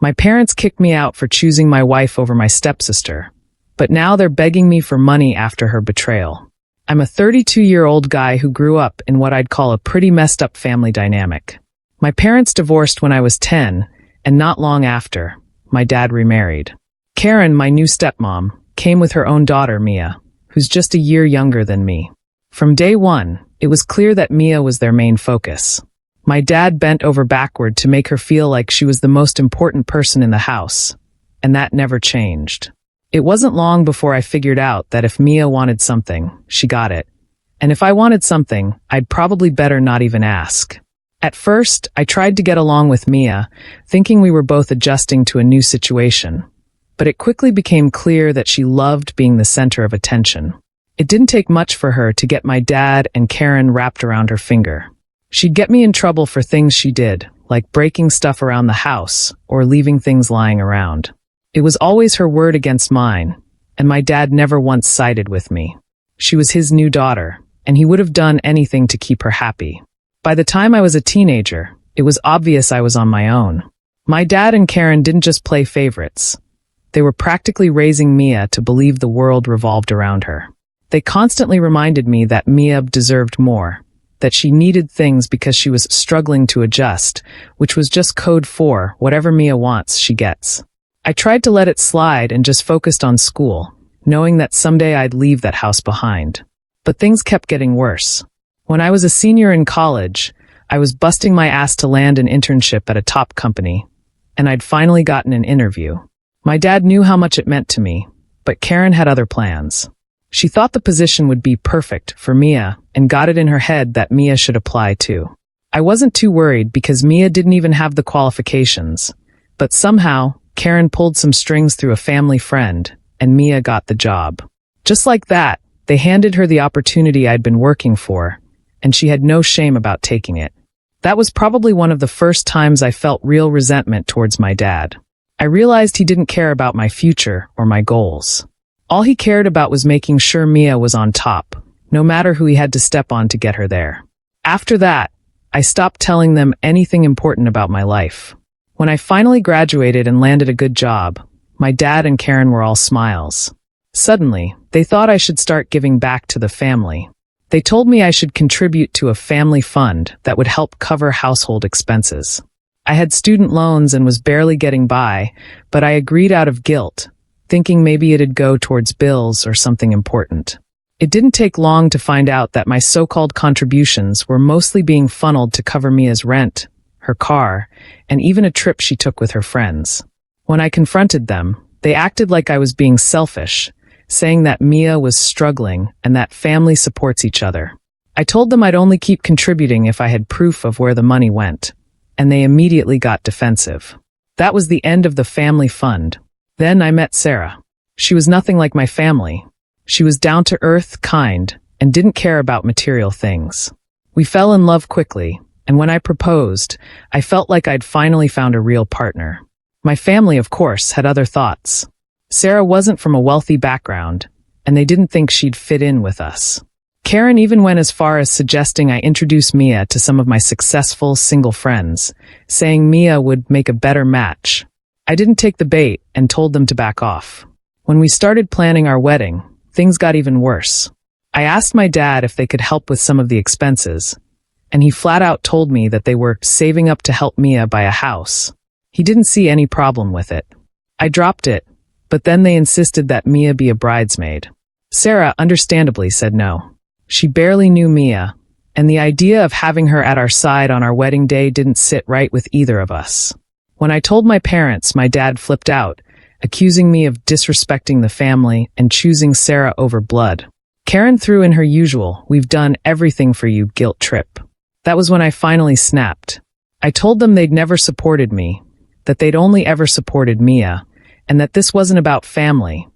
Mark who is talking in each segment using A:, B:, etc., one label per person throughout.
A: My parents kicked me out for choosing my wife over my stepsister, but now they're begging me for money after her betrayal. I'm a 32-year-old guy who grew up in what I'd call a pretty messed up family dynamic. My parents divorced when I was 10, and not long after, my dad remarried. Karen, my new stepmom, came with her own daughter, Mia, who's just a year younger than me. From day one, it was clear that Mia was their main focus. My dad bent over backward to make her feel like she was the most important person in the house, and that never changed. It wasn't long before I figured out that if Mia wanted something, she got it. And if I wanted something, I'd probably better not even ask. At first, I tried to get along with Mia, thinking we were both adjusting to a new situation. But it quickly became clear that she loved being the center of attention. It didn't take much for her to get my dad and Karen wrapped around her finger. She'd get me in trouble for things she did, like breaking stuff around the house or leaving things lying around. It was always her word against mine, and my dad never once sided with me. She was his new daughter, and he would have done anything to keep her happy. By the time I was a teenager, it was obvious I was on my own. My dad and Karen didn't just play favorites. They were practically raising Mia to believe the world revolved around her. They constantly reminded me that Mia deserved more, that she needed things because she was struggling to adjust, which was just code for whatever Mia wants, she gets. I tried to let it slide and just focused on school, knowing that someday I'd leave that house behind. But things kept getting worse. When I was a senior in college, I was busting my ass to land an internship at a top company, and I'd finally gotten an interview. My dad knew how much it meant to me, but Karen had other plans. She thought the position would be perfect for Mia and got it in her head that Mia should apply too. I wasn't too worried because Mia didn't even have the qualifications, but somehow Karen pulled some strings through a family friend and Mia got the job. Just like that, they handed her the opportunity I'd been working for, and she had no shame about taking it. That was probably one of the first times I felt real resentment towards my dad. I realized he didn't care about my future or my goals. All he cared about was making sure Mia was on top, no matter who he had to step on to get her there. After that, I stopped telling them anything important about my life. When I finally graduated and landed a good job, my dad and Karen were all smiles. Suddenly, they thought I should start giving back to the family. They told me I should contribute to a family fund that would help cover household expenses. I had student loans and was barely getting by, but I agreed out of guilt, thinking maybe it'd go towards bills or something important. It didn't take long to find out that my so-called contributions were mostly being funneled to cover Mia's rent, her car, and even a trip she took with her friends. When I confronted them, they acted like I was being selfish, saying that Mia was struggling and that family supports each other. I told them I'd only keep contributing if I had proof of where the money went, and they immediately got defensive. That was the end of the family fund. Then I met Sarah. She was nothing like my family. She was down-to-earth, kind, and didn't care about material things. We fell in love quickly, and when I proposed, I felt like I'd finally found a real partner. My family, of course, had other thoughts. Sarah wasn't from a wealthy background, and they didn't think she'd fit in with us. Karen even went as far as suggesting I introduce Mia to some of my successful single friends, saying Mia would make a better match. I didn't take the bait and told them to back off. When we started planning our wedding, things got even worse. I asked my dad if they could help with some of the expenses, and he flat out told me that they were saving up to help Mia buy a house. He didn't see any problem with it. I dropped it, but then they insisted that Mia be a bridesmaid. Sarah, understandably, said no. She barely knew Mia, and the idea of having her at our side on our wedding day didn't sit right with either of us. When I told my parents, my dad flipped out, accusing me of disrespecting the family and choosing Sarah over blood. Karen threw in her usual, "We've done everything for you" guilt trip. That was when I finally snapped. I told them they'd never supported me, that they'd only ever supported Mia, and that this wasn't about family.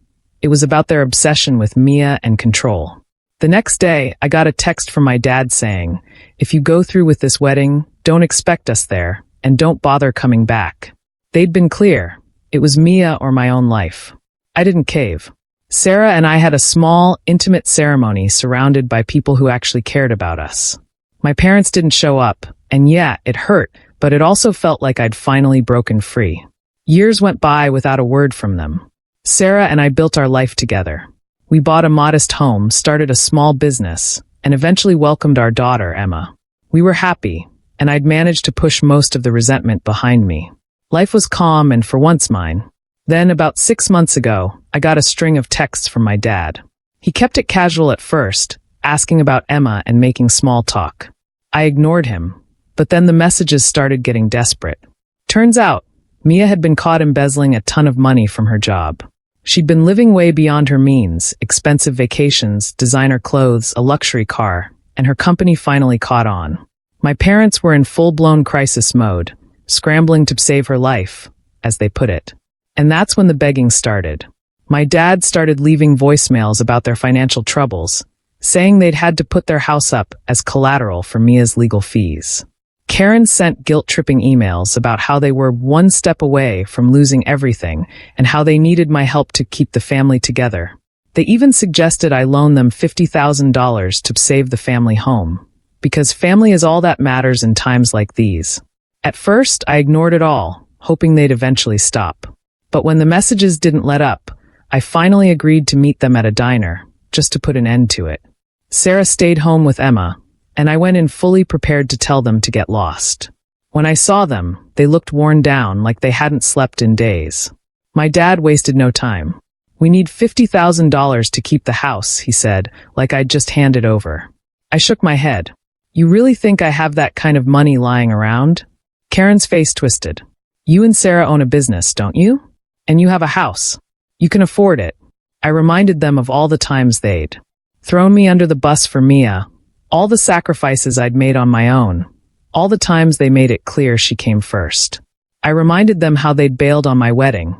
A: It was about their obsession with Mia and control. The next day, I got a text from my dad saying, "If you go through with this wedding, don't expect us there, and don't bother coming back." They'd been clear. It was Mia or my own life. I didn't cave. Sarah and I had a small, intimate ceremony surrounded by people who actually cared about us. My parents didn't show up, and yeah, it hurt, but it also felt like I'd finally broken free. Years went by without a word from them. Sarah and I built our life together. We bought a modest home, started a small business, and eventually welcomed our daughter, Emma. We were happy, and I'd managed to push most of the resentment behind me. Life was calm and for once mine. Then, about 6 months ago, I got a string of texts from my dad. He kept it casual at first, asking about Emma and making small talk. I ignored him, but then the messages started getting desperate. Turns out, Mia had been caught embezzling a ton of money from her job. She'd been living way beyond her means, expensive vacations, designer clothes, a luxury car, and her company finally caught on. My parents were in full-blown crisis mode, scrambling to save her life, as they put it. And that's when the begging started. My dad started leaving voicemails about their financial troubles, saying they'd had to put their house up as collateral for Mia's legal fees. Karen sent guilt-tripping emails about how they were one step away from losing everything and how they needed my help to keep the family together. They even suggested I loan them $50,000 to save the family home, because family is all that matters in times like these. At first, I ignored it all, hoping they'd eventually stop. But when the messages didn't let up, I finally agreed to meet them at a diner, just to put an end to it. Sarah stayed home with Emma, and I went in fully prepared to tell them to get lost. When I saw them, they looked worn down, like they hadn't slept in days. My dad wasted no time. "We need $50,000 to keep the house," he said, like I'd just handed over. I shook my head. "You really think I have that kind of money lying around?" Karen's face twisted. "You and Sarah own a business, don't you? And you have a house. You can afford it." I reminded them of all the times they'd thrown me under the bus for Mia, all the sacrifices I'd made on my own, all the times they made it clear she came first. I reminded them how they'd bailed on my wedding,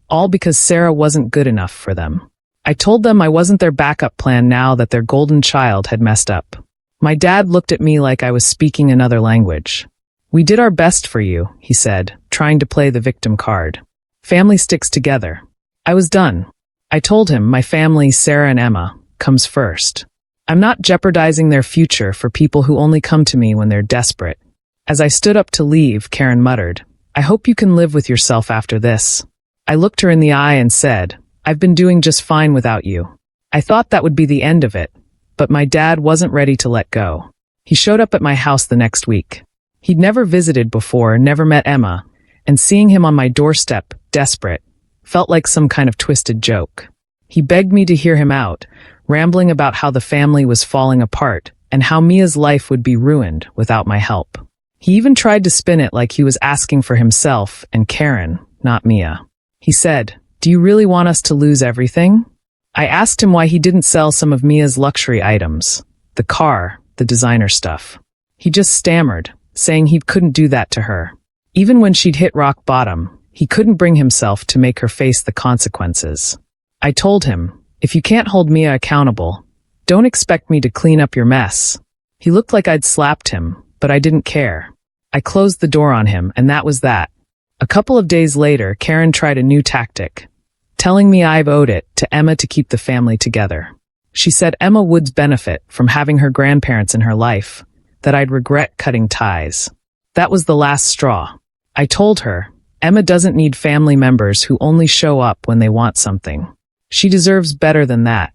A: all because Sarah wasn't good enough for them. I told them I wasn't their backup plan now that their golden child had messed up. My dad looked at me like I was speaking another language. "We did our best for you," he said, trying to play the victim card. "Family sticks together." I was done. I told him my family, Sarah and Emma, comes first. I'm not jeopardizing their future for people who only come to me when they're desperate. As I stood up to leave, Karen muttered, "I hope you can live with yourself after this." I looked her in the eye and said, "I've been doing just fine without you." I thought that would be the end of it, but my dad wasn't ready to let go. He showed up at my house the next week. He'd never visited before, never met Emma, and seeing him on my doorstep, desperate, felt like some kind of twisted joke. He begged me to hear him out, rambling about how the family was falling apart and how Mia's life would be ruined without my help. He even tried to spin it like he was asking for himself and Karen, not Mia. He said, "Do you really want us to lose everything?" I asked him why he didn't sell some of Mia's luxury items, the car, the designer stuff. He just stammered, saying he couldn't do that to her. Even when she'd hit rock bottom, he couldn't bring himself to make her face the consequences. I told him, "If you can't hold Mia accountable, don't expect me to clean up your mess." He looked like I'd slapped him, but I didn't care. I closed the door on him, and that was that. A couple of days later, Karen tried a new tactic, telling me I've owed it to Emma to keep the family together. She said Emma would benefit from having her grandparents in her life, that I'd regret cutting ties. That was the last straw. I told her, Emma doesn't need family members who only show up when they want something. She deserves better than that.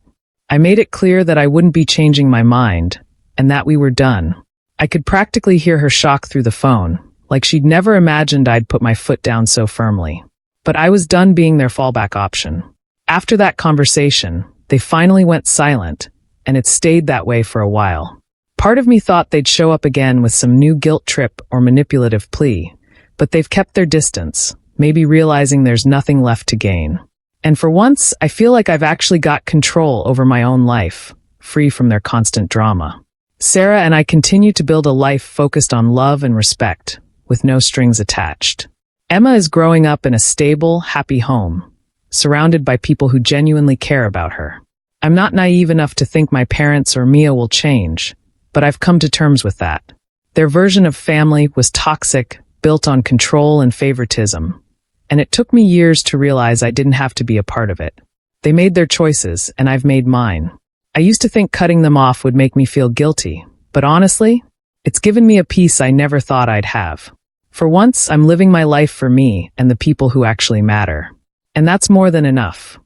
A: I made it clear that I wouldn't be changing my mind, and that we were done. I could practically hear her shock through the phone, like she'd never imagined I'd put my foot down so firmly. But I was done being their fallback option. After that conversation, they finally went silent, and it stayed that way for a while. Part of me thought they'd show up again with some new guilt trip or manipulative plea, but they've kept their distance, maybe realizing there's nothing left to gain. And for once, I feel like I've actually got control over my own life, free from their constant drama. Sarah and I continue to build a life focused on love and respect, with no strings attached. Emma is growing up in a stable, happy home, surrounded by people who genuinely care about her. I'm not naive enough to think my parents or Mia will change, but I've come to terms with that. Their version of family was toxic, built on control and favoritism, and it took me years to realize I didn't have to be a part of it. They made their choices, and I've made mine. I used to think cutting them off would make me feel guilty, but honestly, it's given me a peace I never thought I'd have. For once, I'm living my life for me and the people who actually matter. And that's more than enough.